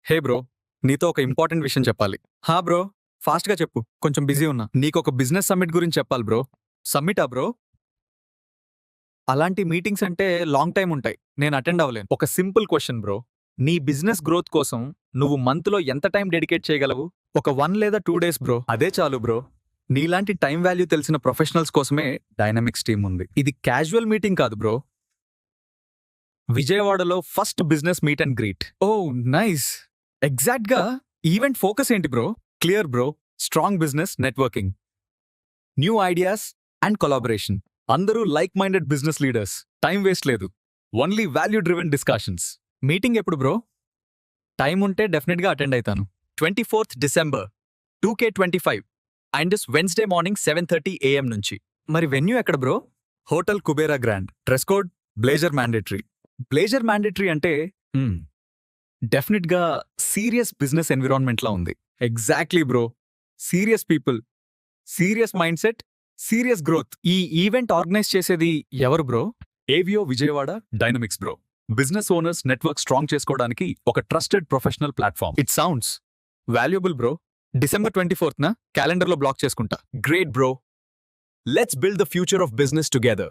హే bro, నీతో ఒక important విషయం చెప్పాలి. హా బ్రో, ఫాస్ట్గా చెప్పు, కొంచెం బిజీ ఉన్నా. నీకొక బిజినెస్ సమ్మిట్ గురించి చెప్పాలి బ్రో. సమ్మిటా బ్రో? అలాంటి మీటింగ్స్ అంటే లాంగ్ టైం ఉంటాయి, నేను అటెండ్ అవ్వలేను. ఒక సింపుల్ క్వశ్చన్ బ్రో, నీ బిజినెస్ గ్రోత్ కోసం నువ్వు మంత్లో ఎంత టైం డెడికేట్ చేయగలవు? ఒక 1 లేదా 2 డేస్ బ్రో, అదే చాలు బ్రో. నీలాంటి టైం వాల్యూ తెలిసిన ప్రొఫెషనల్స్ కోసమే డైనమిక్స్ టీమ్ ఉంది. ఇది క్యాజువల్ మీటింగ్ కాదు బ్రో, విజయవాడలో first business meet and greet. Oh nice. ఎగ్జాక్ట్గా ఈవెంట్ ఫోకస్ ఏంటి bro? Clear bro, strong business networking, new ideas and collaboration. అందరూ like minded business leaders. Time waste లేదు, only value driven discussions. Meeting ఎప్పుడు bro? Time ఉంటే డెఫినెట్గా attend అవుతాను. 24th December 2K25 and Wednesday morning 7:30 AM నుంచి. మరి venue ఎక్కడ bro? Hotel Kubera grand. Dress code blazer mandatory. Blazer mandatory అంటే డెఫినెట్గా సీరియస్ బిజినెస్ ఎన్విరాన్మెంట్లా ఉంది. Exactly bro, serious people, serious mind set, serious growth. ఈ ఈవెంట్ ఆర్గనైజ్ చేసేది ఎవరు bro? Aveo Vijayawada dynamics bro. Business owners network strong చేసుకోవడానికి ఒక trusted professional platform. It sounds valuable bro. December 24th క్యాలెండర్లో black చేసుకుంటా. Great bro, let's build the future of business together.